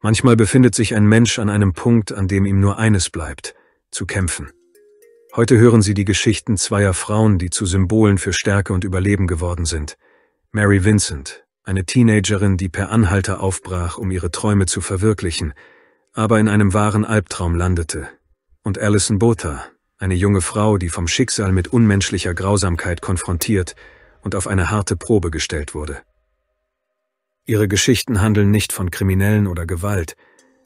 Manchmal befindet sich ein Mensch an einem Punkt, an dem ihm nur eines bleibt: zu kämpfen. Heute hören Sie die Geschichten zweier Frauen, die zu Symbolen für Stärke und Überleben geworden sind. Mary Vincent, eine Teenagerin, die per Anhalter aufbrach, um ihre Träume zu verwirklichen, aber in einem wahren Albtraum landete. Und Alison Botha, eine junge Frau, die vom Schicksal mit unmenschlicher Grausamkeit konfrontiert und auf eine harte Probe gestellt wurde. Ihre Geschichten handeln nicht von Kriminellen oder Gewalt.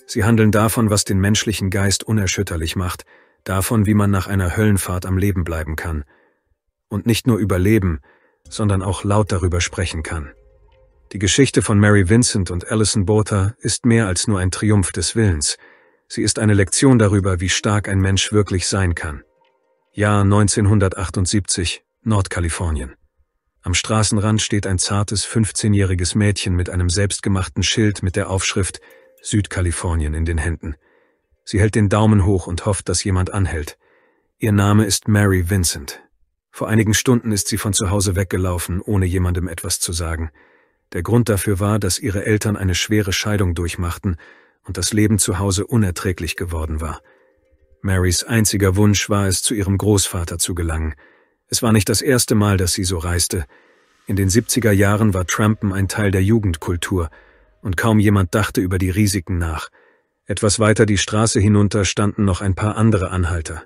Sie handeln davon, was den menschlichen Geist unerschütterlich macht, davon, wie man nach einer Höllenfahrt am Leben bleiben kann. Und nicht nur überleben, sondern auch laut darüber sprechen kann. Die Geschichte von Mary Vincent und Alison Botha ist mehr als nur ein Triumph des Willens. Sie ist eine Lektion darüber, wie stark ein Mensch wirklich sein kann. Jahr 1978, Nordkalifornien. Am Straßenrand steht ein zartes 15-jähriges Mädchen mit einem selbstgemachten Schild mit der Aufschrift Südkalifornien in den Händen. Sie hält den Daumen hoch und hofft, dass jemand anhält. Ihr Name ist Mary Vincent. Vor einigen Stunden ist sie von zu Hause weggelaufen, ohne jemandem etwas zu sagen. Der Grund dafür war, dass ihre Eltern eine schwere Scheidung durchmachten und das Leben zu Hause unerträglich geworden war. Marys einziger Wunsch war es, zu ihrem Großvater zu gelangen. Es war nicht das erste Mal, dass sie so reiste. In den 70er Jahren war Trampen ein Teil der Jugendkultur und kaum jemand dachte über die Risiken nach. Etwas weiter die Straße hinunter standen noch ein paar andere Anhalter.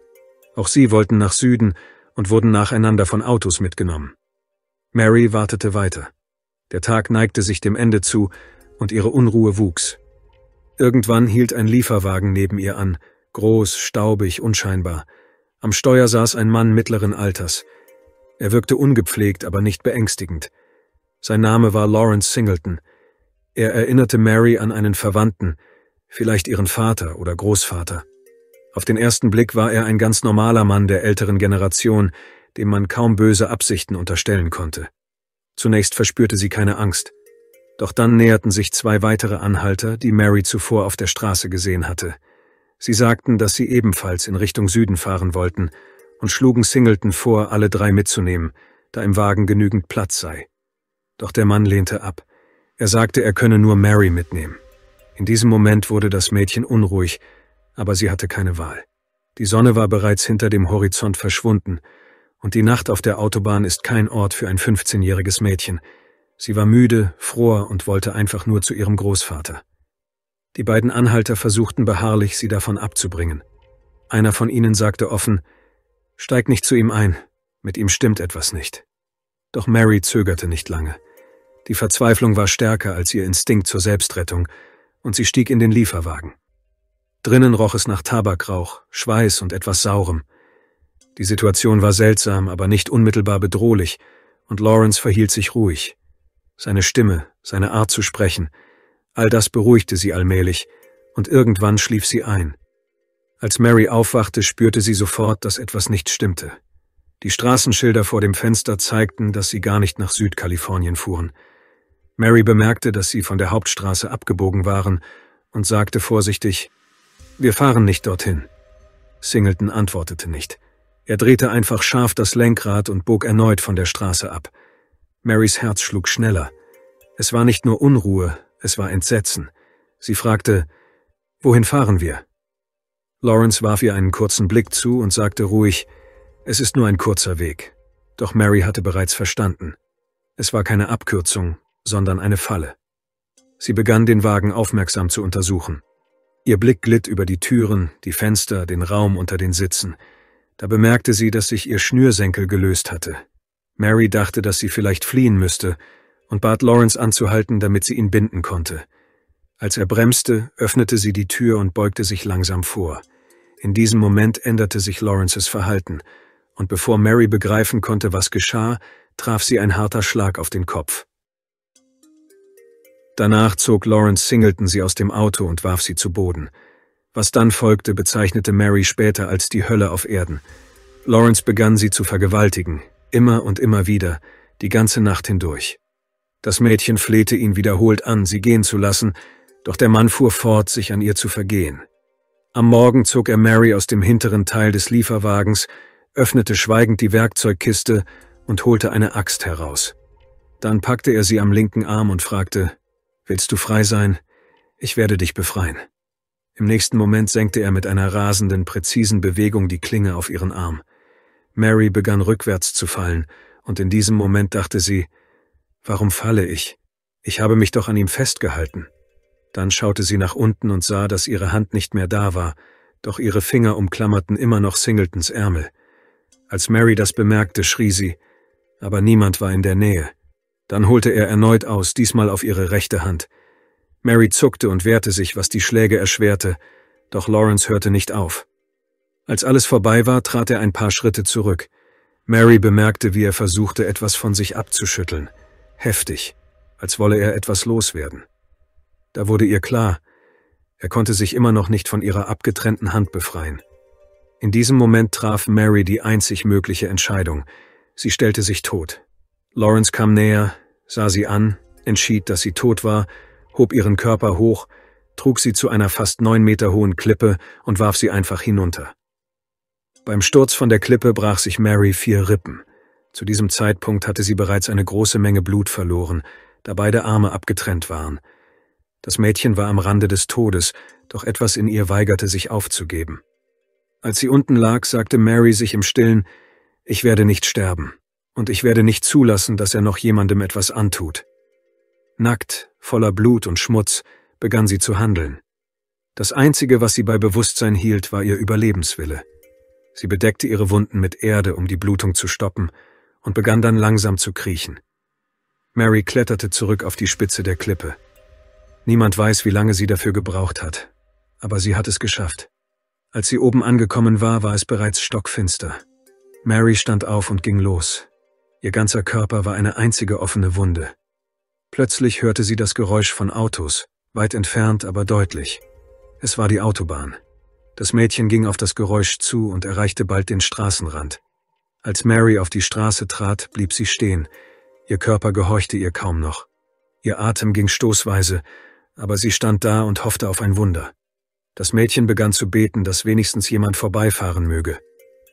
Auch sie wollten nach Süden und wurden nacheinander von Autos mitgenommen. Mary wartete weiter. Der Tag neigte sich dem Ende zu und ihre Unruhe wuchs. Irgendwann hielt ein Lieferwagen neben ihr an, groß, staubig, unscheinbar. Am Steuer saß ein Mann mittleren Alters. Er wirkte ungepflegt, aber nicht beängstigend. Sein Name war Lawrence Singleton. Er erinnerte Mary an einen Verwandten, vielleicht ihren Vater oder Großvater. Auf den ersten Blick war er ein ganz normaler Mann der älteren Generation, dem man kaum böse Absichten unterstellen konnte. Zunächst verspürte sie keine Angst. Doch dann näherten sich zwei weitere Anhalter, die Mary zuvor auf der Straße gesehen hatte. Sie sagten, dass sie ebenfalls in Richtung Süden fahren wollten und schlugen Singleton vor, alle drei mitzunehmen, da im Wagen genügend Platz sei. Doch der Mann lehnte ab. Er sagte, er könne nur Mary mitnehmen. In diesem Moment wurde das Mädchen unruhig, aber sie hatte keine Wahl. Die Sonne war bereits hinter dem Horizont verschwunden, und die Nacht auf der Autobahn ist kein Ort für ein 15-jähriges Mädchen. Sie war müde, fror und wollte einfach nur zu ihrem Großvater. Die beiden Anhalter versuchten beharrlich, sie davon abzubringen. Einer von ihnen sagte offen: »Steig nicht zu ihm ein, mit ihm stimmt etwas nicht.« Doch Mary zögerte nicht lange. Die Verzweiflung war stärker als ihr Instinkt zur Selbstrettung, und sie stieg in den Lieferwagen. Drinnen roch es nach Tabakrauch, Schweiß und etwas Saurem. Die Situation war seltsam, aber nicht unmittelbar bedrohlich, und Lawrence verhielt sich ruhig. Seine Stimme, seine Art zu sprechen, all das beruhigte sie allmählich, und irgendwann schlief sie ein. Als Mary aufwachte, spürte sie sofort, dass etwas nicht stimmte. Die Straßenschilder vor dem Fenster zeigten, dass sie gar nicht nach Südkalifornien fuhren. Mary bemerkte, dass sie von der Hauptstraße abgebogen waren und sagte vorsichtig: »Wir fahren nicht dorthin.« Singleton antwortete nicht. Er drehte einfach scharf das Lenkrad und bog erneut von der Straße ab. Marys Herz schlug schneller. Es war nicht nur Unruhe, es war Entsetzen. Sie fragte: »Wohin fahren wir?« Lawrence warf ihr einen kurzen Blick zu und sagte ruhig: »Es ist nur ein kurzer Weg.« Doch Mary hatte bereits verstanden. Es war keine Abkürzung, sondern eine Falle. Sie begann, den Wagen aufmerksam zu untersuchen. Ihr Blick glitt über die Türen, die Fenster, den Raum unter den Sitzen. Da bemerkte sie, dass sich ihr Schnürsenkel gelöst hatte. Mary dachte, dass sie vielleicht fliehen müsste, und bat Lawrence anzuhalten, damit sie ihn binden konnte. Als er bremste, öffnete sie die Tür und beugte sich langsam vor. In diesem Moment änderte sich Lawrences Verhalten, und bevor Mary begreifen konnte, was geschah, traf sie ein harter Schlag auf den Kopf. Danach zog Lawrence Singleton sie aus dem Auto und warf sie zu Boden. Was dann folgte, bezeichnete Mary später als die Hölle auf Erden. Lawrence begann, sie zu vergewaltigen, immer und immer wieder, die ganze Nacht hindurch. Das Mädchen flehte ihn wiederholt an, sie gehen zu lassen, doch der Mann fuhr fort, sich an ihr zu vergehen. Am Morgen zog er Mary aus dem hinteren Teil des Lieferwagens, öffnete schweigend die Werkzeugkiste und holte eine Axt heraus. Dann packte er sie am linken Arm und fragte: »Willst du frei sein? Ich werde dich befreien. Im nächsten Moment senkte er mit einer rasenden, präzisen Bewegung die Klinge auf ihren Arm. Mary begann rückwärts zu fallen, und in diesem Moment dachte sie, warum falle ich? Ich habe mich doch an ihm festgehalten. Dann schaute sie nach unten und sah, dass ihre Hand nicht mehr da war, doch ihre Finger umklammerten immer noch Singletons Ärmel. Als Mary das bemerkte, schrie sie, aber niemand war in der Nähe. Dann holte er erneut aus, diesmal auf ihre rechte Hand. Mary zuckte und wehrte sich, was die Schläge erschwerte, doch Lawrence hörte nicht auf. Als alles vorbei war, trat er ein paar Schritte zurück. Mary bemerkte, wie er versuchte, etwas von sich abzuschütteln. Heftig, als wolle er etwas loswerden. Da wurde ihr klar, er konnte sich immer noch nicht von ihrer abgetrennten Hand befreien. In diesem Moment traf Mary die einzig mögliche Entscheidung. Sie stellte sich tot. Lawrence kam näher, sah sie an, entschied, dass sie tot war, hob ihren Körper hoch, trug sie zu einer fast 9 Meter hohen Klippe und warf sie einfach hinunter. Beim Sturz von der Klippe brach sich Mary 4 Rippen. Zu diesem Zeitpunkt hatte sie bereits eine große Menge Blut verloren, da beide Arme abgetrennt waren. Das Mädchen war am Rande des Todes, doch etwas in ihr weigerte sich aufzugeben. Als sie unten lag, sagte Mary sich im Stillen, ich werde nicht sterben, und ich werde nicht zulassen, dass er noch jemandem etwas antut. Nackt, voller Blut und Schmutz, begann sie zu handeln. Das Einzige, was sie bei Bewusstsein hielt, war ihr Überlebenswille. Sie bedeckte ihre Wunden mit Erde, um die Blutung zu stoppen, und begann dann langsam zu kriechen. Mary kletterte zurück auf die Spitze der Klippe. Niemand weiß, wie lange sie dafür gebraucht hat, aber sie hat es geschafft. Als sie oben angekommen war, war es bereits stockfinster. Mary stand auf und ging los. Ihr ganzer Körper war eine einzige offene Wunde. Plötzlich hörte sie das Geräusch von Autos, weit entfernt, aber deutlich. Es war die Autobahn. Das Mädchen ging auf das Geräusch zu und erreichte bald den Straßenrand. Als Mary auf die Straße trat, blieb sie stehen. Ihr Körper gehorchte ihr kaum noch. Ihr Atem ging stoßweise, aber sie stand da und hoffte auf ein Wunder. Das Mädchen begann zu beten, dass wenigstens jemand vorbeifahren möge.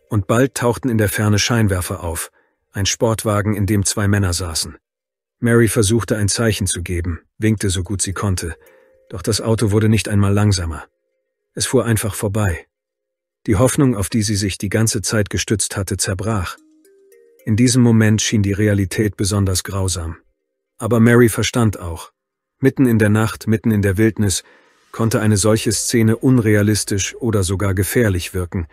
Und bald tauchten in der Ferne Scheinwerfer auf, ein Sportwagen, in dem 2 Männer saßen. Mary versuchte ein Zeichen zu geben, winkte so gut sie konnte, doch das Auto wurde nicht einmal langsamer. Es fuhr einfach vorbei. Die Hoffnung, auf die sie sich die ganze Zeit gestützt hatte, zerbrach. In diesem Moment schien die Realität besonders grausam. Aber Mary verstand auch. Mitten in der Nacht, mitten in der Wildnis, konnte eine solche Szene unrealistisch oder sogar gefährlich wirken.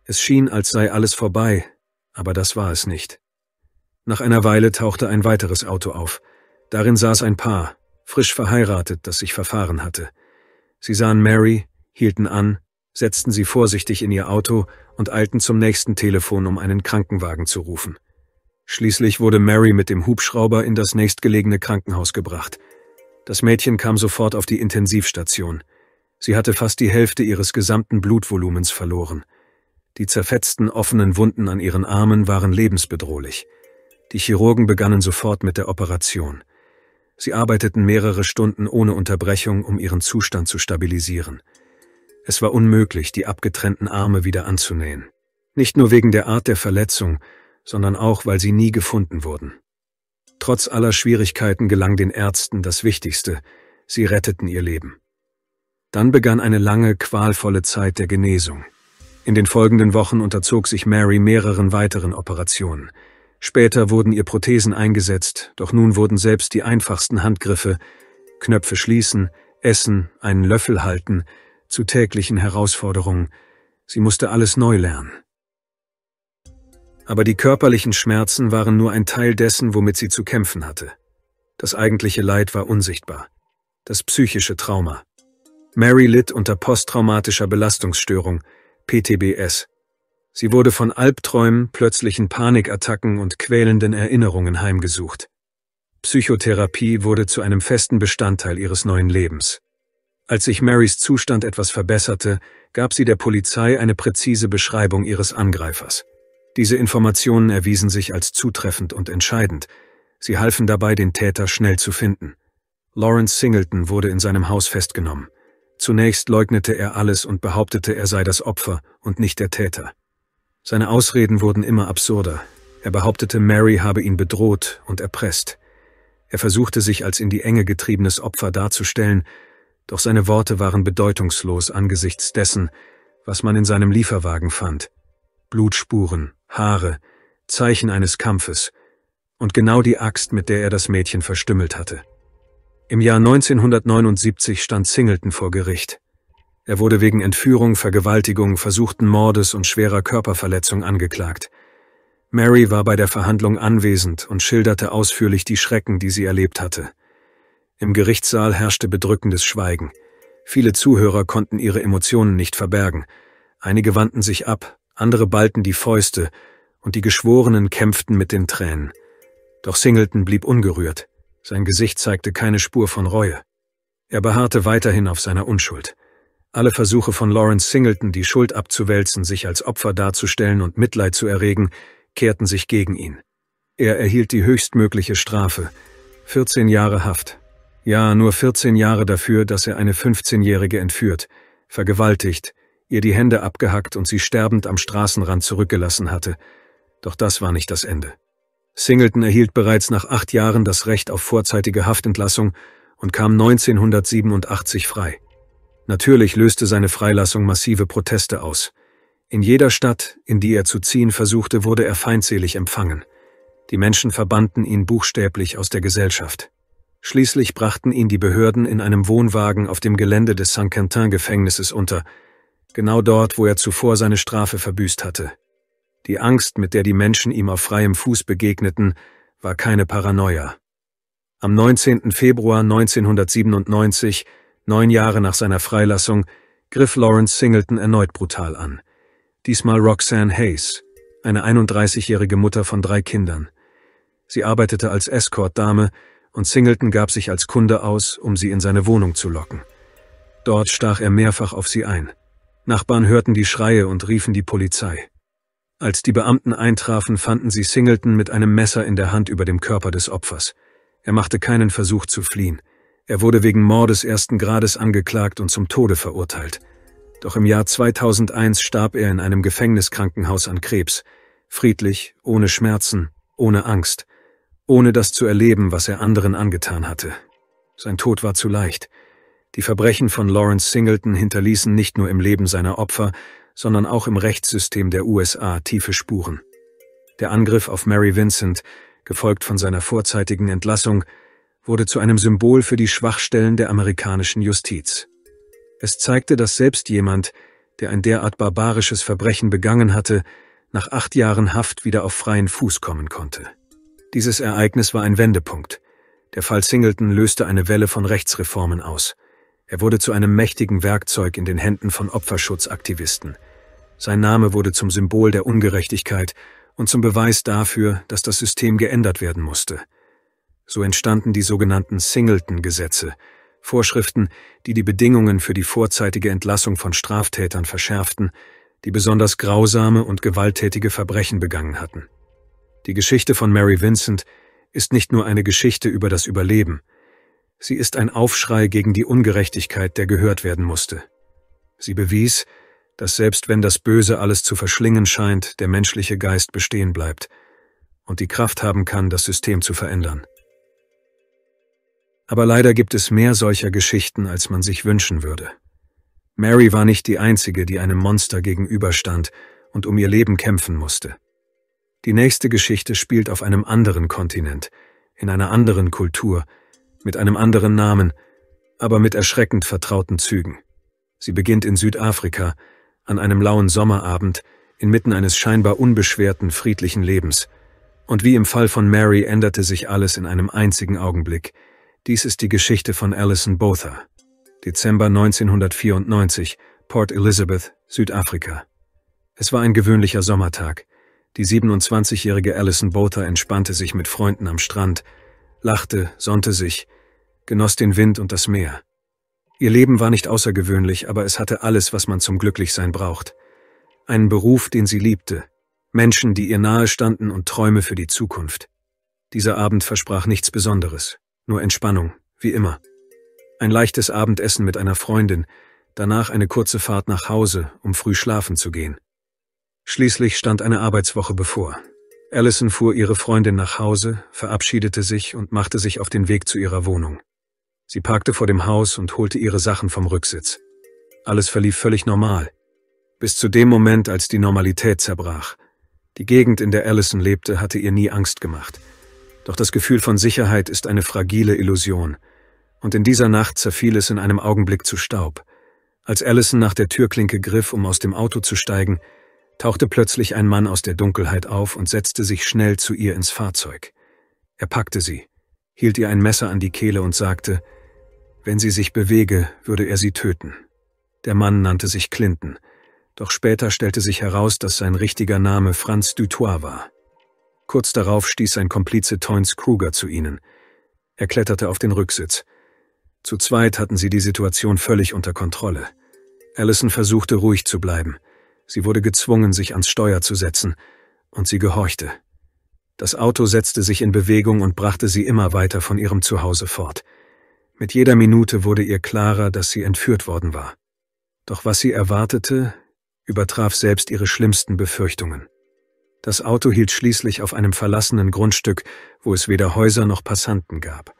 Es schien, als sei alles vorbei, aber das war es nicht. Nach einer Weile tauchte ein weiteres Auto auf. Darin saß ein Paar, frisch verheiratet, das sich verfahren hatte. Sie sahen Mary, hielten an, setzten sie vorsichtig in ihr Auto und eilten zum nächsten Telefon, um einen Krankenwagen zu rufen. Schließlich wurde Mary mit dem Hubschrauber in das nächstgelegene Krankenhaus gebracht. Das Mädchen kam sofort auf die Intensivstation. Sie hatte fast die Hälfte ihres gesamten Blutvolumens verloren. Die zerfetzten offenen Wunden an ihren Armen waren lebensbedrohlich. Die Chirurgen begannen sofort mit der Operation. Sie arbeiteten mehrere Stunden ohne Unterbrechung, um ihren Zustand zu stabilisieren. Es war unmöglich, die abgetrennten Arme wieder anzunähen. Nicht nur wegen der Art der Verletzung, sondern auch, weil sie nie gefunden wurden. Trotz aller Schwierigkeiten gelang den Ärzten das Wichtigste: sie retteten ihr Leben. Dann begann eine lange, qualvolle Zeit der Genesung. In den folgenden Wochen unterzog sich Mary mehreren weiteren Operationen. Später wurden ihr Prothesen eingesetzt, doch nun wurden selbst die einfachsten Handgriffe, Knöpfe schließen, essen, einen Löffel halten, zu täglichen Herausforderungen. Sie musste alles neu lernen. Aber die körperlichen Schmerzen waren nur ein Teil dessen, womit sie zu kämpfen hatte. Das eigentliche Leid war unsichtbar. Das psychische Trauma. Mary litt unter posttraumatischer Belastungsstörung, PTBS. Sie wurde von Albträumen, plötzlichen Panikattacken und quälenden Erinnerungen heimgesucht. Psychotherapie wurde zu einem festen Bestandteil ihres neuen Lebens. Als sich Marys Zustand etwas verbesserte, gab sie der Polizei eine präzise Beschreibung ihres Angreifers. Diese Informationen erwiesen sich als zutreffend und entscheidend. Sie halfen dabei, den Täter schnell zu finden. Lawrence Singleton wurde in seinem Haus festgenommen. Zunächst leugnete er alles und behauptete, er sei das Opfer und nicht der Täter. Seine Ausreden wurden immer absurder. Er behauptete, Mary habe ihn bedroht und erpresst. Er versuchte, sich als in die Enge getriebenes Opfer darzustellen, Doch seine Worte waren bedeutungslos angesichts dessen, was man in seinem Lieferwagen fand. Blutspuren, Haare, Zeichen eines Kampfes und genau die Axt, mit der er das Mädchen verstümmelt hatte. Im Jahr 1979 stand Singleton vor Gericht. Er wurde wegen Entführung, Vergewaltigung, versuchten Mordes und schwerer Körperverletzung angeklagt. Mary war bei der Verhandlung anwesend und schilderte ausführlich die Schrecken, die sie erlebt hatte. Im Gerichtssaal herrschte bedrückendes Schweigen. Viele Zuhörer konnten ihre Emotionen nicht verbergen. Einige wandten sich ab, andere ballten die Fäuste und die Geschworenen kämpften mit den Tränen. Doch Singleton blieb ungerührt. Sein Gesicht zeigte keine Spur von Reue. Er beharrte weiterhin auf seiner Unschuld. Alle Versuche von Lawrence Singleton, die Schuld abzuwälzen, sich als Opfer darzustellen und Mitleid zu erregen, kehrten sich gegen ihn. Er erhielt die höchstmögliche Strafe, 14 Jahre Haft. Ja, nur 14 Jahre dafür, dass er eine 15-Jährige entführt, vergewaltigt, ihr die Hände abgehackt und sie sterbend am Straßenrand zurückgelassen hatte. Doch das war nicht das Ende. Singleton erhielt bereits nach 8 Jahren das Recht auf vorzeitige Haftentlassung und kam 1987 frei. Natürlich löste seine Freilassung massive Proteste aus. In jeder Stadt, in die er zu ziehen versuchte, wurde er feindselig empfangen. Die Menschen verbannten ihn buchstäblich aus der Gesellschaft. Schließlich brachten ihn die Behörden in einem Wohnwagen auf dem Gelände des Saint-Quentin-Gefängnisses unter, genau dort, wo er zuvor seine Strafe verbüßt hatte. Die Angst, mit der die Menschen ihm auf freiem Fuß begegneten, war keine Paranoia. Am 19. Februar 1997, 9 Jahre nach seiner Freilassung, griff Lawrence Singleton erneut brutal an. Diesmal Roxanne Hayes, eine 31-jährige Mutter von 3 Kindern. Sie arbeitete als Escort-Dame und Singleton gab sich als Kunde aus, um sie in seine Wohnung zu locken. Dort stach er mehrfach auf sie ein. Nachbarn hörten die Schreie und riefen die Polizei. Als die Beamten eintrafen, fanden sie Singleton mit einem Messer in der Hand über dem Körper des Opfers. Er machte keinen Versuch zu fliehen. Er wurde wegen Mordes 1. Grades angeklagt und zum Tode verurteilt. Doch im Jahr 2001 starb er in einem Gefängniskrankenhaus an Krebs. Friedlich, ohne Schmerzen, ohne Angst, ohne das zu erleben, was er anderen angetan hatte. Sein Tod war zu leicht. Die Verbrechen von Lawrence Singleton hinterließen nicht nur im Leben seiner Opfer, sondern auch im Rechtssystem der USA tiefe Spuren. Der Angriff auf Mary Vincent, gefolgt von seiner vorzeitigen Entlassung, wurde zu einem Symbol für die Schwachstellen der amerikanischen Justiz. Es zeigte, dass selbst jemand, der ein derart barbarisches Verbrechen begangen hatte, nach 8 Jahren Haft wieder auf freien Fuß kommen konnte. Dieses Ereignis war ein Wendepunkt. Der Fall Singleton löste eine Welle von Rechtsreformen aus. Er wurde zu einem mächtigen Werkzeug in den Händen von Opferschutzaktivisten. Sein Name wurde zum Symbol der Ungerechtigkeit und zum Beweis dafür, dass das System geändert werden musste. So entstanden die sogenannten Singleton-Gesetze, Vorschriften, die die Bedingungen für die vorzeitige Entlassung von Straftätern verschärften, die besonders grausame und gewalttätige Verbrechen begangen hatten. Die Geschichte von Mary Vincent ist nicht nur eine Geschichte über das Überleben, sie ist ein Aufschrei gegen die Ungerechtigkeit, der gehört werden musste. Sie bewies, dass selbst wenn das Böse alles zu verschlingen scheint, der menschliche Geist bestehen bleibt und die Kraft haben kann, das System zu verändern. Aber leider gibt es mehr solcher Geschichten, als man sich wünschen würde. Mary war nicht die einzige, die einem Monster gegenüberstand und um ihr Leben kämpfen musste. Die nächste Geschichte spielt auf einem anderen Kontinent, in einer anderen Kultur, mit einem anderen Namen, aber mit erschreckend vertrauten Zügen. Sie beginnt in Südafrika, an einem lauen Sommerabend, inmitten eines scheinbar unbeschwerten, friedlichen Lebens. Und wie im Fall von Mary änderte sich alles in einem einzigen Augenblick. Dies ist die Geschichte von Alison Botha. Dezember 1994, Port Elizabeth, Südafrika. Es war ein gewöhnlicher Sommertag. Die 27-jährige Alison Botha entspannte sich mit Freunden am Strand, lachte, sonnte sich, genoss den Wind und das Meer. Ihr Leben war nicht außergewöhnlich, aber es hatte alles, was man zum Glücklichsein braucht. Einen Beruf, den sie liebte, Menschen, die ihr nahe standen und Träume für die Zukunft. Dieser Abend versprach nichts Besonderes. Nur Entspannung, wie immer. Ein leichtes Abendessen mit einer Freundin, danach eine kurze Fahrt nach Hause, um früh schlafen zu gehen. Schließlich stand eine Arbeitswoche bevor. Alison fuhr ihre Freundin nach Hause, verabschiedete sich und machte sich auf den Weg zu ihrer Wohnung. Sie parkte vor dem Haus und holte ihre Sachen vom Rücksitz. Alles verlief völlig normal. Bis zu dem Moment, als die Normalität zerbrach. Die Gegend, in der Allison lebte, hatte ihr nie Angst gemacht. Doch das Gefühl von Sicherheit ist eine fragile Illusion. Und in dieser Nacht zerfiel es in einem Augenblick zu Staub. Als Allison nach der Türklinke griff, um aus dem Auto zu steigen, tauchte plötzlich ein Mann aus der Dunkelheit auf und setzte sich schnell zu ihr ins Fahrzeug. Er packte sie, hielt ihr ein Messer an die Kehle und sagte, wenn sie sich bewege, würde er sie töten. Der Mann nannte sich Clinton, doch später stellte sich heraus, dass sein richtiger Name Franz Dutoit war. Kurz darauf stieß sein Komplize Toynes Kruger zu ihnen. Er kletterte auf den Rücksitz. Zu zweit hatten sie die Situation völlig unter Kontrolle. Allison versuchte ruhig zu bleiben. Sie wurde gezwungen, sich ans Steuer zu setzen, und sie gehorchte. Das Auto setzte sich in Bewegung und brachte sie immer weiter von ihrem Zuhause fort. Mit jeder Minute wurde ihr klarer, dass sie entführt worden war. Doch was sie erwartete, übertraf selbst ihre schlimmsten Befürchtungen. Das Auto hielt schließlich auf einem verlassenen Grundstück, wo es weder Häuser noch Passanten gab.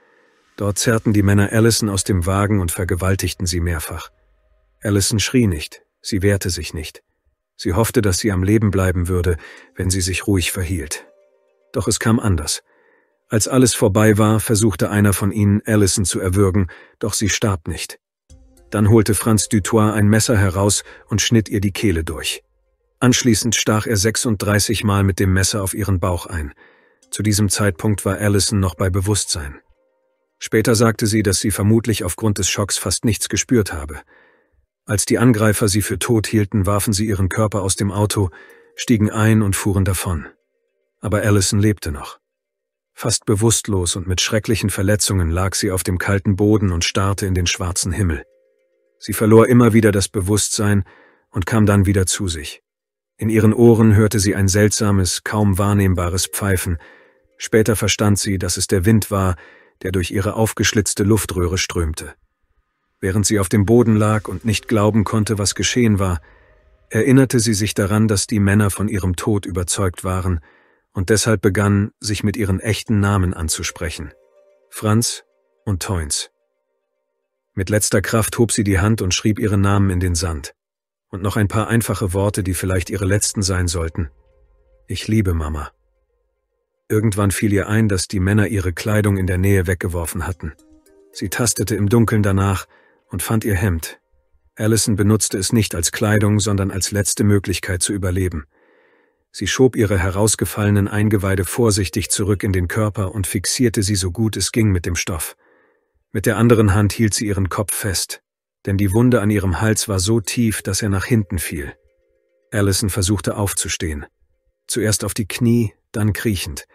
Dort zerrten die Männer Allison aus dem Wagen und vergewaltigten sie mehrfach. Allison schrie nicht, sie wehrte sich nicht. Sie hoffte, dass sie am Leben bleiben würde, wenn sie sich ruhig verhielt. Doch es kam anders. Als alles vorbei war, versuchte einer von ihnen, Allison zu erwürgen, doch sie starb nicht. Dann holte Franz Dutoit ein Messer heraus und schnitt ihr die Kehle durch. Anschließend stach er 36 Mal mit dem Messer auf ihren Bauch ein. Zu diesem Zeitpunkt war Allison noch bei Bewusstsein. Später sagte sie, dass sie vermutlich aufgrund des Schocks fast nichts gespürt habe. Als die Angreifer sie für tot hielten, warfen sie ihren Körper aus dem Auto, stiegen ein und fuhren davon. Aber Allison lebte noch. Fast bewusstlos und mit schrecklichen Verletzungen lag sie auf dem kalten Boden und starrte in den schwarzen Himmel. Sie verlor immer wieder das Bewusstsein und kam dann wieder zu sich. In ihren Ohren hörte sie ein seltsames, kaum wahrnehmbares Pfeifen. Später verstand sie, dass es der Wind war, der durch ihre aufgeschlitzte Luftröhre strömte. Während sie auf dem Boden lag und nicht glauben konnte, was geschehen war, erinnerte sie sich daran, dass die Männer von ihrem Tod überzeugt waren und deshalb begann, sich mit ihren echten Namen anzusprechen. Franz und Toynes. Mit letzter Kraft hob sie die Hand und schrieb ihre Namen in den Sand. Und noch ein paar einfache Worte, die vielleicht ihre letzten sein sollten. Ich liebe Mama. Irgendwann fiel ihr ein, dass die Männer ihre Kleidung in der Nähe weggeworfen hatten. Sie tastete im Dunkeln danach und fand ihr Hemd. Allison benutzte es nicht als Kleidung, sondern als letzte Möglichkeit zu überleben. Sie schob ihre herausgefallenen Eingeweide vorsichtig zurück in den Körper und fixierte sie so gut es ging mit dem Stoff. Mit der anderen Hand hielt sie ihren Kopf fest, denn die Wunde an ihrem Hals war so tief, dass er nach hinten fiel. Allison versuchte aufzustehen. Zuerst auf die Knie, dann kriechend.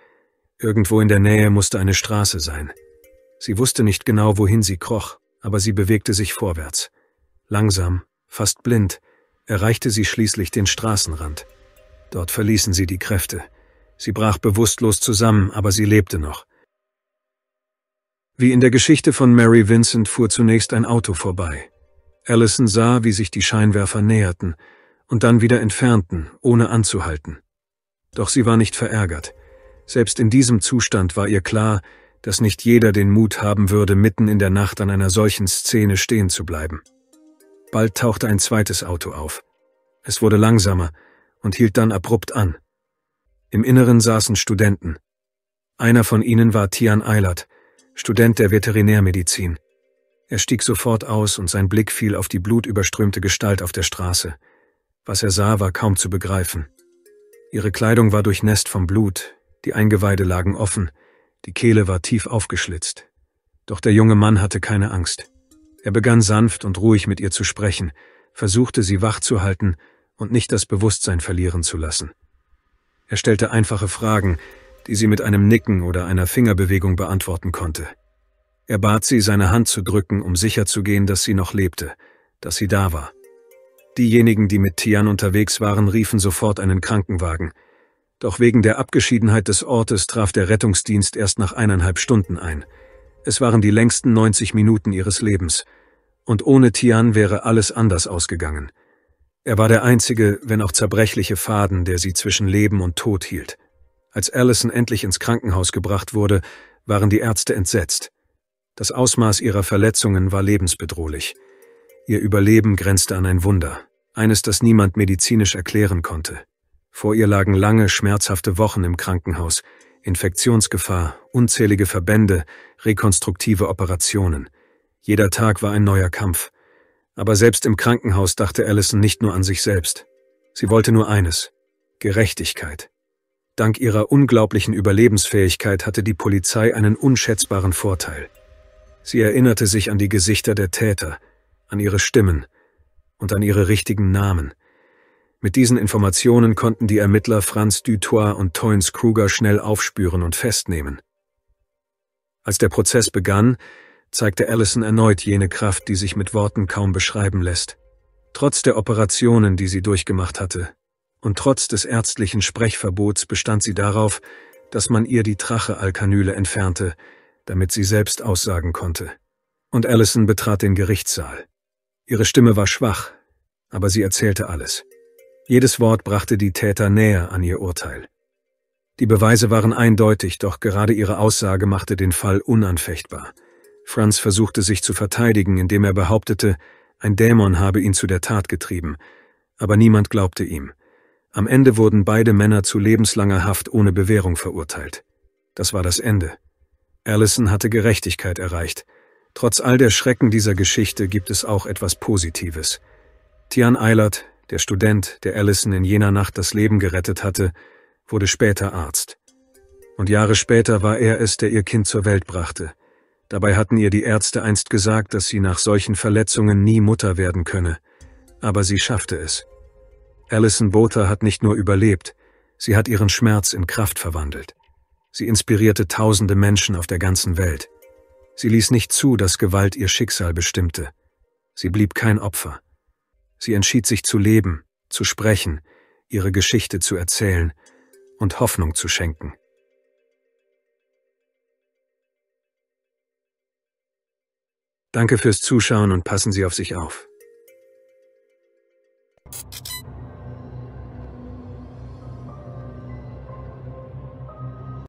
Irgendwo in der Nähe musste eine Straße sein. Sie wusste nicht genau, wohin sie kroch, aber sie bewegte sich vorwärts. Langsam, fast blind, erreichte sie schließlich den Straßenrand. Dort verließen sie die Kräfte. Sie brach bewusstlos zusammen, aber sie lebte noch. Wie in der Geschichte von Mary Vincent fuhr zunächst ein Auto vorbei. Allison sah, wie sich die Scheinwerfer näherten und dann wieder entfernten, ohne anzuhalten. Doch sie war nicht verärgert. Selbst in diesem Zustand war ihr klar, dass nicht jeder den Mut haben würde, mitten in der Nacht an einer solchen Szene stehen zu bleiben. Bald tauchte ein zweites Auto auf. Es wurde langsamer und hielt dann abrupt an. Im Inneren saßen Studenten. Einer von ihnen war Tian Eilert, Student der Veterinärmedizin. Er stieg sofort aus und sein Blick fiel auf die blutüberströmte Gestalt auf der Straße. Was er sah, war kaum zu begreifen. Ihre Kleidung war durchnässt vom Blut, die Eingeweide lagen offen, die Kehle war tief aufgeschlitzt. Doch der junge Mann hatte keine Angst. Er begann sanft und ruhig mit ihr zu sprechen, versuchte sie wach zu halten und nicht das Bewusstsein verlieren zu lassen. Er stellte einfache Fragen, die sie mit einem Nicken oder einer Fingerbewegung beantworten konnte. Er bat sie, seine Hand zu drücken, um sicherzugehen, dass sie noch lebte, dass sie da war. Diejenigen, die mit Tian unterwegs waren, riefen sofort einen Krankenwagen. Doch wegen der Abgeschiedenheit des Ortes traf der Rettungsdienst erst nach 1,5 Stunden ein. Es waren die längsten 90 Minuten ihres Lebens. Und ohne Tian wäre alles anders ausgegangen. Er war der einzige, wenn auch zerbrechliche Faden, der sie zwischen Leben und Tod hielt. Als Allison endlich ins Krankenhaus gebracht wurde, waren die Ärzte entsetzt. Das Ausmaß ihrer Verletzungen war lebensbedrohlich. Ihr Überleben grenzte an ein Wunder, eines, das niemand medizinisch erklären konnte. Vor ihr lagen lange, schmerzhafte Wochen im Krankenhaus, Infektionsgefahr, unzählige Verbände, rekonstruktive Operationen. Jeder Tag war ein neuer Kampf. Aber selbst im Krankenhaus dachte Allison nicht nur an sich selbst. Sie wollte nur eines: Gerechtigkeit. Dank ihrer unglaublichen Überlebensfähigkeit hatte die Polizei einen unschätzbaren Vorteil. Sie erinnerte sich an die Gesichter der Täter, an ihre Stimmen und an ihre richtigen Namen. Mit diesen Informationen konnten die Ermittler Franz Dutoit und Toynes Kruger schnell aufspüren und festnehmen. Als der Prozess begann, zeigte Allison erneut jene Kraft, die sich mit Worten kaum beschreiben lässt. Trotz der Operationen, die sie durchgemacht hatte, und trotz des ärztlichen Sprechverbots bestand sie darauf, dass man ihr die Trachealkanüle entfernte, damit sie selbst aussagen konnte. Und Allison betrat den Gerichtssaal. Ihre Stimme war schwach, aber sie erzählte alles. Jedes Wort brachte die Täter näher an ihr Urteil. Die Beweise waren eindeutig, doch gerade ihre Aussage machte den Fall unanfechtbar. Franz versuchte sich zu verteidigen, indem er behauptete, ein Dämon habe ihn zu der Tat getrieben, aber niemand glaubte ihm. Am Ende wurden beide Männer zu lebenslanger Haft ohne Bewährung verurteilt. Das war das Ende. Allison hatte Gerechtigkeit erreicht. Trotz all der Schrecken dieser Geschichte gibt es auch etwas Positives. Tian Eilert, der Student, der Allison in jener Nacht das Leben gerettet hatte, wurde später Arzt. Und Jahre später war er es, der ihr Kind zur Welt brachte. Dabei hatten ihr die Ärzte einst gesagt, dass sie nach solchen Verletzungen nie Mutter werden könne. Aber sie schaffte es. Allison Botha hat nicht nur überlebt, sie hat ihren Schmerz in Kraft verwandelt. Sie inspirierte tausende Menschen auf der ganzen Welt. Sie ließ nicht zu, dass Gewalt ihr Schicksal bestimmte. Sie blieb kein Opfer. Sie entschied sich zu leben, zu sprechen, ihre Geschichte zu erzählen und Hoffnung zu schenken. Danke fürs Zuschauen und passen Sie auf sich auf.